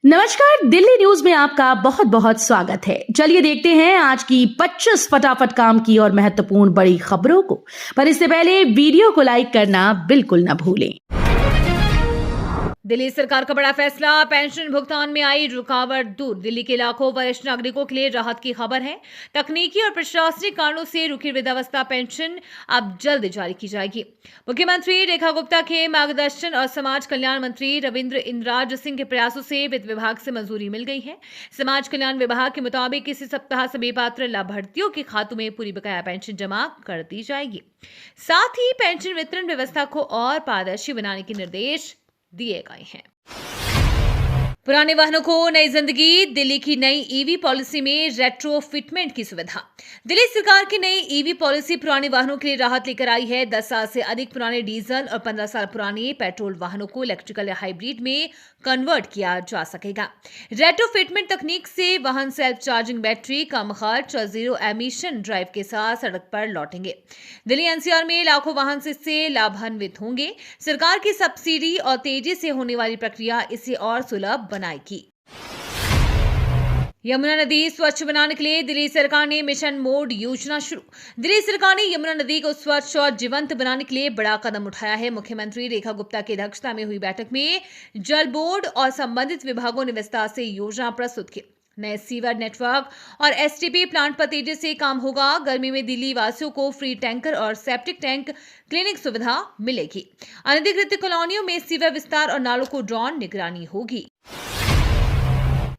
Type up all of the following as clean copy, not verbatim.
नमस्कार, दिल्ली न्यूज में आपका बहुत बहुत स्वागत है। चलिए देखते हैं आज की 25 फटाफट काम की और महत्वपूर्ण बड़ी खबरों को। पर इससे पहले वीडियो को लाइक करना बिल्कुल न भूलें। दिल्ली सरकार का बड़ा फैसला, पेंशन भुगतान में आई रुकावट दूर। दिल्ली के लाखों वरिष्ठ नागरिकों के लिए राहत की खबर है। तकनीकी और प्रशासनिक कारणों से रुकी वृद्धावस्था पेंशन अब जल्द जारी की जाएगी। मुख्यमंत्री रेखा गुप्ता के मार्गदर्शन और समाज कल्याण मंत्री रविंद्र इंद्राज सिंह के प्रयासों से वित्त विभाग से मंजूरी मिल गई है। समाज कल्याण विभाग के मुताबिक इसी सप्ताह सभी पात्र लाभार्थियों के खातों में पूरी बकाया पेंशन जमा कर दी जाएगी। साथ ही पेंशन वितरण व्यवस्था को और पारदर्शी बनाने के निर्देश दिए गए हैं। पुराने वाहनों को नई जिंदगी, दिल्ली की नई ईवी पॉलिसी में रेट्रोफिटमेंट की सुविधा। दिल्ली सरकार की नई ईवी पॉलिसी पुराने वाहनों के लिए राहत लेकर आई है। 10 साल से अधिक पुराने डीजल और 15 साल पुराने पेट्रोल वाहनों को इलेक्ट्रिकल या हाइब्रिड में कन्वर्ट किया जा सकेगा। रेट्रोफिटमेंट तकनीक से वाहन सेल्फ चार्जिंग बैटरी, कम खर्च और जीरो एमिशन ड्राइव के साथ सड़क पर लौटेंगे। दिल्ली एनसीआर में लाखों वाहन इससे लाभान्वित होंगे। सरकार की सब्सिडी और तेजी से होने वाली प्रक्रिया इसे और सुलभ बनाएगी। यमुना नदी स्वच्छ बनाने के लिए दिल्ली सरकार ने मिशन मोड योजना शुरू। दिल्ली सरकार ने यमुना नदी को स्वच्छ और जीवंत बनाने के लिए बड़ा कदम उठाया है। मुख्यमंत्री रेखा गुप्ता की अध्यक्षता में हुई बैठक में जल बोर्ड और संबंधित विभागों ने विस्तार से योजना प्रस्तुत की। नए सीवर नेटवर्क और एसटीपी प्लांट पर तेजी से काम होगा। गर्मी में दिल्ली वासियों को फ्री टैंकर और सेप्टिक टैंक क्लिनिक सुविधा मिलेगी। अनधिकृत कॉलोनियों में सीवर विस्तार और नालों को ड्रोन निगरानी होगी।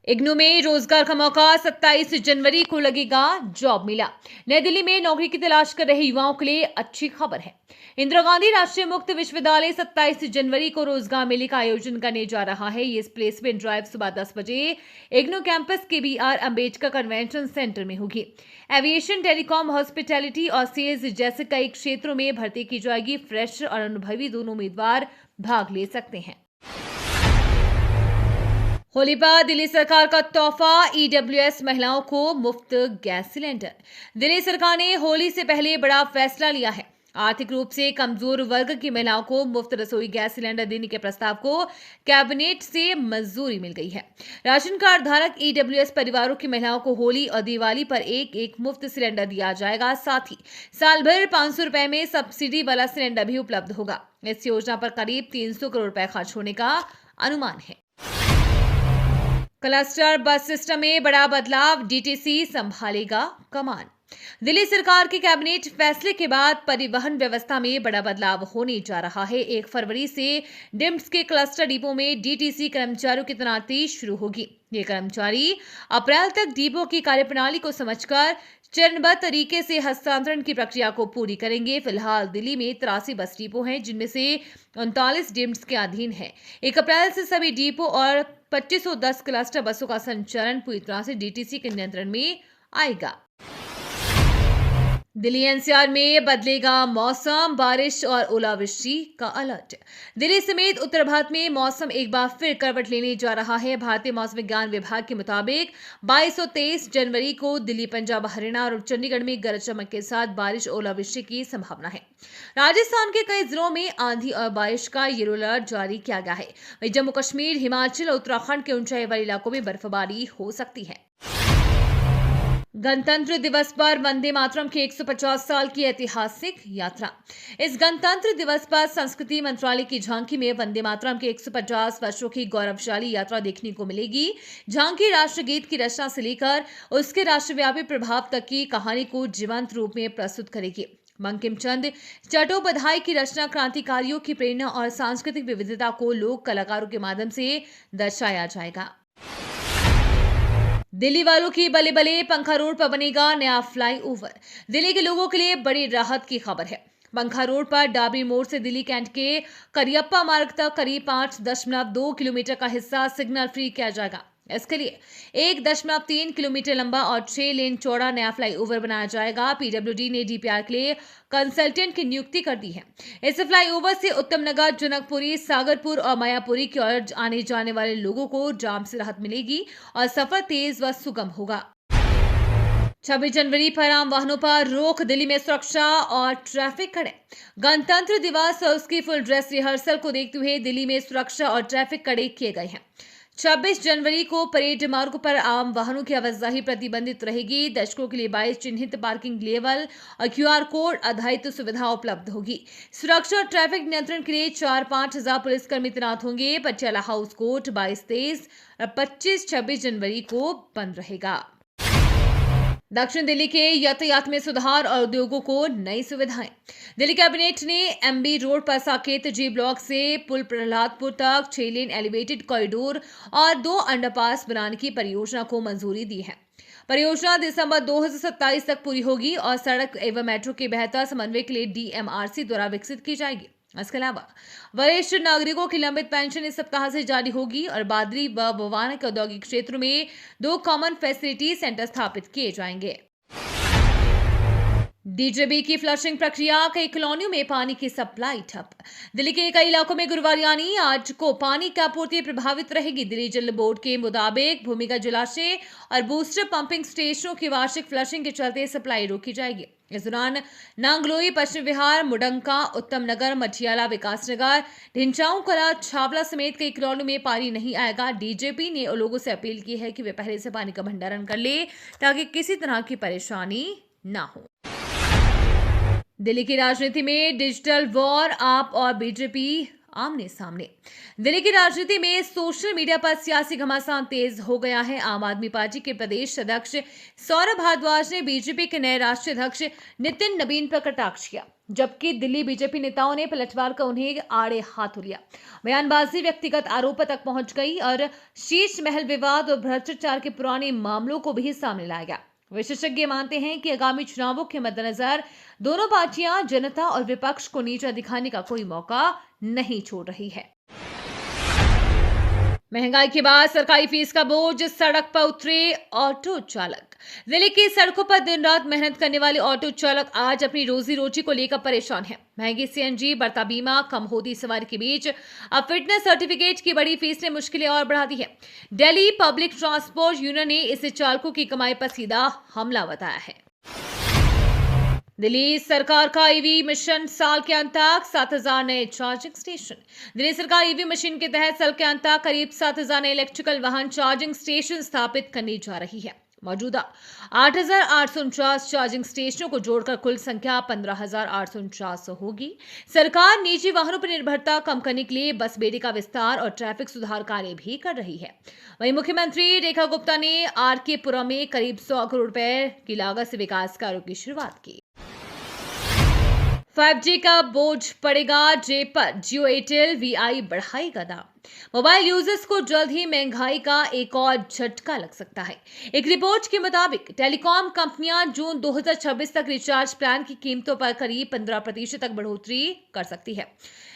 इग्नू में रोजगार का मौका, 27 जनवरी को लगेगा जॉब मेला। नई दिल्ली में नौकरी की तलाश कर रहे युवाओं के लिए अच्छी खबर है। इंदिरा गांधी राष्ट्रीय मुक्त विश्वविद्यालय 27 जनवरी को रोजगार मेले का आयोजन करने जा रहा है। ये प्लेसमेंट ड्राइव सुबह 10 बजे इग्नू कैंपस के BR अंबेडकर कन्वेंशन सेंटर में होगी। एविएशन, टेलीकॉम, हॉस्पिटैलिटी और सेल्स जैसे कई क्षेत्रों में भर्ती की जाएगी। फ्रेशर और अनुभवी दोनों उम्मीदवार भाग ले सकते हैं। होली पर दिल्ली सरकार का तोहफा, EWS महिलाओं को मुफ्त गैस सिलेंडर। दिल्ली सरकार ने होली से पहले बड़ा फैसला लिया है। आर्थिक रूप से कमजोर वर्ग की महिलाओं को मुफ्त रसोई गैस सिलेंडर देने के प्रस्ताव को कैबिनेट से मंजूरी मिल गई है। राशन कार्ड धारक EWS परिवारों की महिलाओं को होली और दिवाली पर एक मुफ्त सिलेंडर दिया जाएगा। साथ ही साल भर 500 रुपए में सब्सिडी वाला सिलेंडर भी उपलब्ध होगा। इस योजना पर करीब 300 करोड़ रुपए खर्च होने का अनुमान है। क्लस्टर बस सिस्टम में बड़ा बदलाव, DTC संभालेगा कमान। दिल्ली सरकार के कैबिनेट फैसले के बाद परिवहन व्यवस्था में बड़ा बदलाव होने जा रहा है। 1 फरवरी से डिम्स के क्लस्टर डिपो में DTC कर्मचारियों की तैनाती शुरू होगी। ये कर्मचारी अप्रैल तक डिपो की कार्यप्रणाली को समझकर चरणबद्ध तरीके से हस्तांतरण की प्रक्रिया को पूरी करेंगे। फिलहाल दिल्ली में 83 बस डिपो हैं, जिनमें से 39 डिम्स के अधीन है। 1 अप्रैल से सभी डिपो और 2510 क्लस्टर बसों का संचालन पूरी तरह से DTC के नियंत्रण में आएगा। दिल्ली एनसीआर में बदलेगा मौसम, बारिश और ओलावृष्टि का अलर्ट। दिल्ली समेत उत्तर भारत में मौसम एक बार फिर करवट लेने जा रहा है। भारतीय मौसम विज्ञान विभाग के मुताबिक 22 और 23 जनवरी को दिल्ली, पंजाब, हरियाणा और चंडीगढ़ में गरज चमक के साथ बारिश और ओलावृष्टि की संभावना है। राजस्थान के कई जिलों में आंधी और बारिश का येलो अलर्ट जारी किया गया है। वहीं जम्मू कश्मीर, हिमाचल और उत्तराखंड के ऊंचाई वाले इलाकों में बर्फबारी हो सकती है। गणतंत्र दिवस पर वंदे मातरम की 150 साल की ऐतिहासिक यात्रा। इस गणतंत्र दिवस पर संस्कृति मंत्रालय की झांकी में वंदे मातरम के 150 वर्षों की गौरवशाली यात्रा देखने को मिलेगी। झांकी राष्ट्रगीत की रचना से लेकर उसके राष्ट्रव्यापी प्रभाव तक की कहानी को जीवंत रूप में प्रस्तुत करेगी। बंकिम चंद्र चट्टोपाध्याय की रचना क्रांतिकारियों की प्रेरणा और सांस्कृतिक विविधता को लोक कलाकारों के माध्यम से दर्शाया जाएगा। दिल्ली वालों की बले बले, पंखा रोड पर बनेगा नया फ्लाईओवर। दिल्ली के लोगों के लिए बड़ी राहत की खबर है। पंखा रोड पर डाबरी मोड़ से दिल्ली कैंट के करियप्पा मार्ग तक करीब 5.2 किलोमीटर का हिस्सा सिग्नल फ्री किया जाएगा। इसके लिए 1.3 किलोमीटर लंबा और 6 लेन चौड़ा नया फ्लाईओवर बनाया जाएगा। PWD ने DPR के लिए कंसल्टेंट की नियुक्ति कर दी है। इस फ्लाईओवर से उत्तम नगर, जनकपुरी, सागरपुर और मायापुरी की ओर आने जाने वाले लोगों को जाम से राहत मिलेगी और सफर तेज व सुगम होगा। 26 जनवरी पर आम वाहनों पर रोक, दिल्ली में सुरक्षा और ट्रैफिक कड़े। गणतंत्र दिवस और उसकी फुल ड्रेस रिहर्सल को देखते हुए दिल्ली में सुरक्षा और ट्रैफिक कड़े किए गए हैं। 26 जनवरी को परेड मार्ग पर आम वाहनों की आवाजाही प्रतिबंधित रहेगी। दर्शकों के लिए 22 चिन्हित पार्किंग लेवल और QR कोड आधारित सुविधा उपलब्ध होगी। सुरक्षा और ट्रैफिक नियंत्रण के लिए 4-5 हजार पुलिसकर्मी तैनात होंगे। पटियाला हाउस कोर्ट 22-23 और 25-26 जनवरी को बंद रहेगा। दक्षिण दिल्ली के यातायात में सुधार और उद्योगों को नई सुविधाएं। दिल्ली कैबिनेट ने MB रोड पर साकेत G ब्लॉक से पुल प्रहलादपुर तक 6 लेन एलिवेटेड कॉरिडोर और 2 अंडरपास बनाने की परियोजना को मंजूरी दी है। परियोजना दिसंबर 2027 तक पूरी होगी और सड़क एवं मेट्रो के बेहतर समन्वय के लिए DMRC द्वारा विकसित की जाएगी। इसके अलावा वरिष्ठ नागरिकों की लंबित पेंशन इस सप्ताह से जारी होगी और बादरी व बवाना के औद्योगिक क्षेत्र में 2 कॉमन फैसिलिटी सेंटर स्थापित किए जाएंगे। DJB की फ्लशिंग प्रक्रिया, कई कॉलोनियों में पानी की सप्लाई ठप। दिल्ली के कई इलाकों में गुरुवार यानी आज को पानी की आपूर्ति प्रभावित रहेगी। दिल्ली जल बोर्ड के मुताबिक भूमिगत जलाशय और बूस्टर पंपिंग स्टेशनों की वार्षिक फ्लशिंग के चलते सप्लाई रोकी जाएगी। इस दौरान नांगलोई, पश्चिम विहार, मुडंका, उत्तम नगर, मटियाला, विकासनगर, ढिंचाऊ कला, छावला समेत कई कॉलोनियों में पानी नहीं आएगा। DJP ने लोगों से अपील की है कि वे पहले से पानी का भंडारण कर ले ताकि किसी तरह की परेशानी न हो। दिल्ली की राजनीति में डिजिटल वॉर, आप और BJP आमने सामने। दिल्ली की राजनीति में सोशल मीडिया पर सियासी घमासान तेज हो गया है। आम आदमी पार्टी के प्रदेश अध्यक्ष सौरभ भारद्वाज ने BJP के नए राष्ट्रीय अध्यक्ष नितिन नवीन पर कटाक्ष किया, जबकि दिल्ली BJP नेताओं ने पलटवार का उन्हें आड़े हाथों लिया। बयानबाजी व्यक्तिगत आरोपों तक पहुंच गई और शीश महल विवाद और भ्रष्टाचार के पुराने मामलों को भी सामने लाया गया। विशेषज्ञ मानते हैं कि आगामी चुनावों के मद्देनजर दोनों पार्टियां जनता और विपक्ष को नीचा दिखाने का कोई मौका नहीं छोड़ रही है। महंगाई के बाद सरकारी फीस का बोझ, सड़क पर उतरे ऑटो चालक। दिल्ली की सड़कों पर दिन रात मेहनत करने वाले ऑटो चालक आज अपनी रोजी रोटी को लेकर परेशान हैं। महंगी CNG, बढ़ता बीमा, कम होती सवारी के बीच अब फिटनेस सर्टिफिकेट की बड़ी फीस ने मुश्किलें और बढ़ा दी है। दिल्ली पब्लिक ट्रांसपोर्ट यूनियन ने इसे चालकों की कमाई पर सीधा हमला बताया है। दिल्ली सरकार का EV मिशन, साल के अंत तक 7,000 नए चार्जिंग स्टेशन। दिल्ली सरकार EV मिशन के तहत साल के अंत तक करीब 7,000 नए इलेक्ट्रिकल वाहन चार्जिंग स्टेशन स्थापित करने जा रही है। मौजूदा 8,849 चार्जिंग स्टेशनों को जोड़कर कुल संख्या 15,849 होगी। सरकार निजी वाहनों पर निर्भरता कम करने के लिए बस बेड़ी का विस्तार और ट्रैफिक सुधार कार्य भी कर रही है। वहीं मुख्यमंत्री रेखा गुप्ता ने RK पुरम में करीब 100 करोड़ रुपए की लागत से विकास कार्यों की शुरुआत की। 5G का बोझ पड़ेगा जेब पर, जियो एयरटेल VI बढ़ाएगा दाम। मोबाइल यूजर्स को जल्द ही महंगाई का एक और झटका लग सकता है। एक रिपोर्ट के मुताबिक टेलीकॉम कंपनियां जून 2026 तक रिचार्ज प्लान की कीमतों पर करीब 15% तक बढ़ोतरी कर सकती है।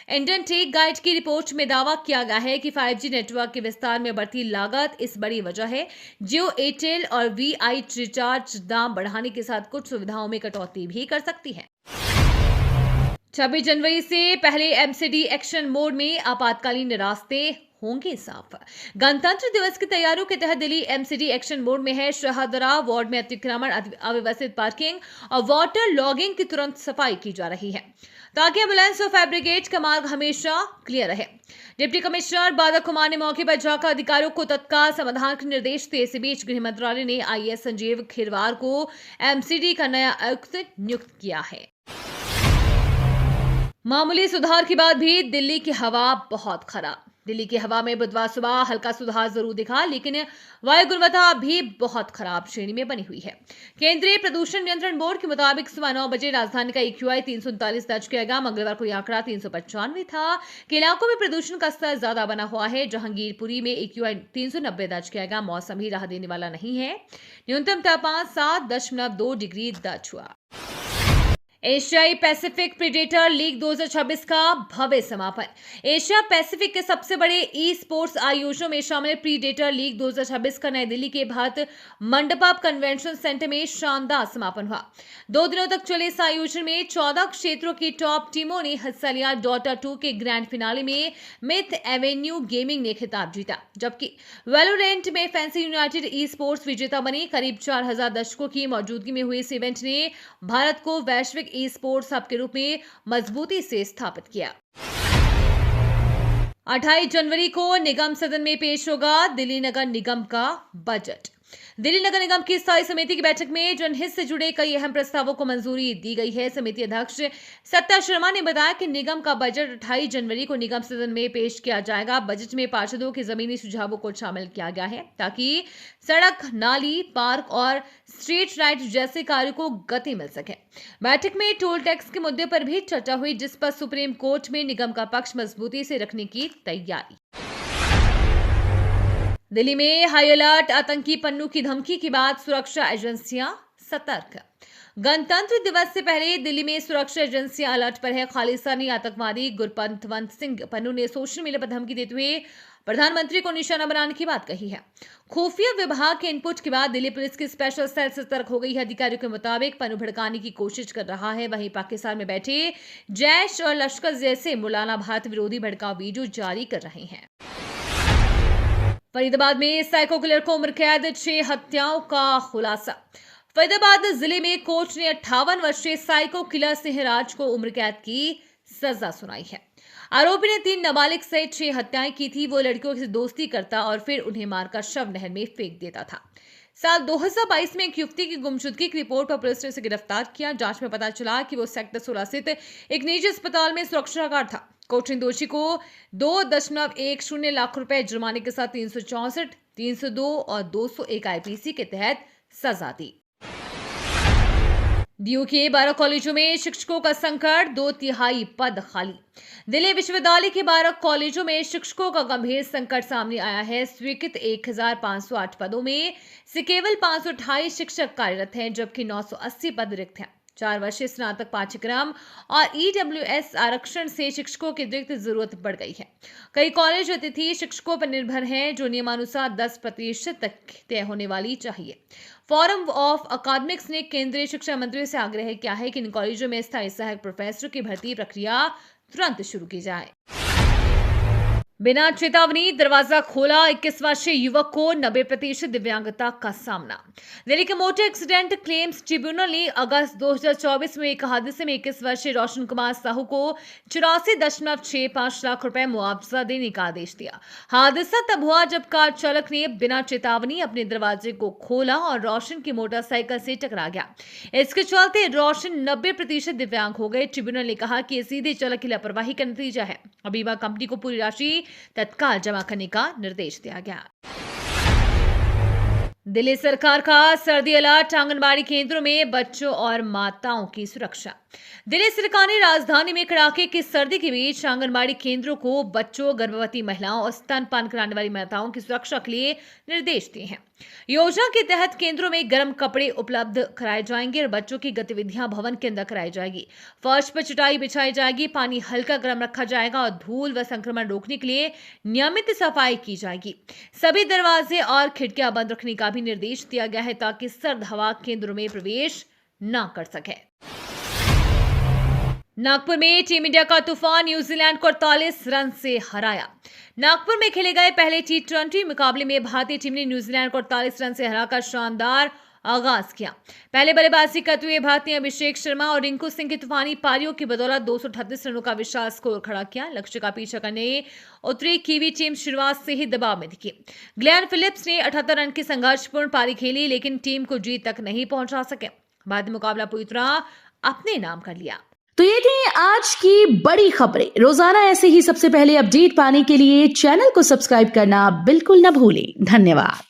इंडियन टेक गाइड की रिपोर्ट में दावा किया गया है कि 5G नेटवर्क के विस्तार में बढ़ती लागत इस बड़ी वजह है। जियो एयरटेल और VI रिचार्ज दाम बढ़ाने के साथ कुछ सुविधाओं में कटौती भी कर सकती है। 26 जनवरी से पहले MCD एक्शन मोड में आपातकालीन रास्ते होंगे साफ। गणतंत्र दिवस की तैयारियों के तहत दिल्ली MCD एक्शन मोड में है। शहदरा वार्ड में अतिक्रमण, अव्यवस्थित पार्किंग और वाटर लॉगिंग की तुरंत सफाई की जा रही है ताकि एम्बुलेंस और फायर ब्रिगेड का मार्ग हमेशा क्लियर रहे। डिप्टी कमिश्नर बादल कुमार ने मौके पर जाकर अधिकारियों को तत्काल समाधान के निर्देश दिए। इसी बीच गृह मंत्रालय ने IAS संजीव खिरवार को MCD का नया आयुक्त नियुक्त किया है। मामूली सुधार के बाद भी दिल्ली की हवा बहुत खराब। दिल्ली की हवा में बुधवार सुबह हल्का सुधार जरूर दिखा, लेकिन वायु गुणवत्ता भी बहुत खराब श्रेणी में बनी हुई है। केंद्रीय प्रदूषण नियंत्रण बोर्ड के मुताबिक सुबह 9 बजे राजधानी का AQI 339 दर्ज किया गया। मंगलवार को यह आंकड़ा 395 था। के इलाकों में प्रदूषण का स्तर ज्यादा बना हुआ है। जहांगीरपुरी में AQI 390 दर्ज किया गया। मौसम ही राह देने वाला नहीं है। न्यूनतम तापमान 7.2 डिग्री दर्ज हुआ। एशियाई पैसिफिक प्रीडेटर लीग 2026 का भव्य समापन। एशिया पैसिफिक के सबसे बड़े ई-स्पोर्ट्स आयोजनों में शामिल प्रीडेटर लीग 2026 का नई दिल्ली के भारत मंडपम कन्वेंशन सेंटर में शानदार समापन हुआ। 2 दिनों तक चले इस आयोजन में 14 क्षेत्रों की टॉप टीमों ने हिस्सा लिया। डॉटा 2 के ग्रैंड फिनाले में मिथ एवेन्यू गेमिंग ने खिताब जीता, जबकि वैलोरेंट में फैंसी यूनाइटेड ई-स्पोर्ट्स विजेता बनी। करीब 4,000 दर्शकों की मौजूदगी में हुए इस इवेंट ने भारत को वैश्विक ई-स्पोर्ट्स हब के रूप में मजबूती से स्थापित किया। 28 जनवरी को निगम सदन में पेश होगा दिल्ली नगर निगम का बजट। दिल्ली नगर निगम की स्थायी समिति की बैठक में जनहित से जुड़े कई अहम प्रस्तावों को मंजूरी दी गई है। समिति अध्यक्ष सत्ता शर्मा ने बताया कि निगम का बजट 28 जनवरी को निगम सदन में पेश किया जाएगा। बजट में पार्षदों के जमीनी सुझावों को शामिल किया गया है ताकि सड़क, नाली, पार्क और स्ट्रीट लाइट जैसे कार्यों को गति मिल सके। बैठक में टोल टैक्स के मुद्दे पर भी चर्चा हुई, जिस पर सुप्रीम कोर्ट में निगम का पक्ष मजबूती से रखने की तैयारी। दिल्ली में हाई अलर्ट, आतंकी पन्नू की धमकी के बाद सुरक्षा एजेंसियां सतर्क। गणतंत्र दिवस से पहले दिल्ली में सुरक्षा एजेंसियां अलर्ट पर है। खालिस्तानी आतंकवादी गुरपतवंत सिंह पन्नू ने सोशल मीडिया पर धमकी देते हुए प्रधानमंत्री को निशाना बनाने की बात कही है। खुफिया विभाग के इनपुट के बाद दिल्ली पुलिस की स्पेशल सेल सतर्क हो गई है। अधिकारियों के मुताबिक पन्नू भड़काने की कोशिश कर रहा है। वहीं पाकिस्तान में बैठे जैश और लश्कर जैसे मौलाना भारत विरोधी भड़काऊ वीडियो जारी कर रहे हैं। फरीदाबाद में साइको किलर को उम्र कैद, 6 हत्याओं का खुलासा। फरीदाबाद जिले में कोर्ट ने 58 वर्षीय साइको किलर सिंहराज को उम्र कैद की सजा सुनाई है। आरोपी ने 3 नाबालिग सहित 6 हत्याएं की थी। वो लड़कियों से दोस्ती करता और फिर उन्हें मारकर शव नहर में फेंक देता था। साल 2022 में एक युवती की गुमशुदगी की रिपोर्ट पर पुलिस ने उसे गिरफ्तार किया। जांच में पता चला कि वो सेक्टर 16 स्थित एक निजी अस्पताल में सुरक्षा गार्ड था। कोर्ट ने दोषी को 2.10 लाख रुपए जुर्माने के साथ 364, 302 और 201 आईपीसी के तहत सजा दी। डीयू के 12 कॉलेजों में शिक्षकों का संकट, 2/3 पद खाली। दिल्ली विश्वविद्यालय के 12 कॉलेजों में शिक्षकों का गंभीर संकट सामने आया है। स्वीकृत 1508 पदों में से केवल 528 शिक्षक कार्यरत हैं, जबकि 980 पद रिक्त हैं। 4 वर्षीय स्नातक पाठ्यक्रम और ईडब्ल्यूएस आरक्षण से शिक्षकों की अतिरिक्त जरूरत बढ़ गई है। कई कॉलेज अतिथि शिक्षकों पर निर्भर हैं, जो नियमानुसार 10% तक तय होने वाली चाहिए। फोरम ऑफ अकादमिक्स ने केंद्रीय शिक्षा मंत्री से आग्रह किया है कि इन कॉलेजों में स्थायी सहायक प्रोफेसर की भर्ती प्रक्रिया तुरंत शुरू की जाए। बिना चेतावनी दरवाजा खोला, 21 वर्षीय युवक को 90% दिव्यांगता का सामना। दिल्ली के मोटर एक्सीडेंट क्लेम्स ट्रिब्यूनल ने अगस्त 2024 में एक हादसे में 21 वर्षीय रोशन कुमार साहू को 84.65 लाख रुपए मुआवजा देने का आदेश दिया। हादसा तब हुआ जब कार चालक ने बिना चेतावनी अपने दरवाजे को खोला और रोशन की मोटरसाइकिल से टकरा गया। इसके चलते रोशन 90% दिव्यांग हो गए। ट्रिब्यूनल ने कहा कि यह सीधे चालक की लापरवाही का नतीजा है और बीमा कंपनी को पूरी राशि तत्काल जमा करने का निर्देश दिया गया। दिल्ली सरकार का सर्दी अलर्ट, आंगनबाड़ी केंद्रों में बच्चों और माताओं की सुरक्षा। दिल्ली सरकार ने राजधानी में कड़ाके की सर्दी के बीच आंगनबाड़ी केंद्रों को बच्चों, गर्भवती महिलाओं और स्तनपान कराने वाली माताओं की सुरक्षा के लिए निर्देश दिए हैं। योजना के तहत केंद्रों में गर्म कपड़े उपलब्ध कराए जाएंगे और बच्चों की गतिविधियां भवन के अंदर कराई जाएगी। फर्श पर चटाई बिछाई जाएगी, पानी हल्का गर्म रखा जाएगा और धूल व संक्रमण रोकने के लिए नियमित सफाई की जाएगी। सभी दरवाजे और खिड़कियां बंद रखने का भी निर्देश दिया गया है ताकि सर्द हवा केंद्रों में प्रवेश न कर सके। नागपुर में टीम इंडिया का तूफान न्यूजीलैंड को 48 रन से हराया। नागपुर में खेले गए पहले T20 मुकाबले में भारतीय टीम ने न्यूजीलैंड को 48 रन से हराकर शानदार आगाज किया। पहले बल्लेबाजी करते हुए भारतीय अभिषेक शर्मा और रिंकू सिंह की तूफानी पारियों की बदौलत 238 रनों का विशाल स्कोर खड़ा किया। लक्ष्य का पीछा करने उतरी कीवी टीम शुरुआत से ही दबाव में दिखी। ग्लेन फिलिप्स ने 78 रन की संघर्षपूर्ण पारी खेली, लेकिन टीम को जीत तक नहीं पहुंचा सके। बाद में मुकाबला पूरी तरह अपने नाम कर लिया। तो ये थी आज की बड़ी खबरें। रोजाना ऐसे ही सबसे पहले अपडेट पाने के लिए चैनल को सब्सक्राइब करना बिल्कुल न भूलें। धन्यवाद।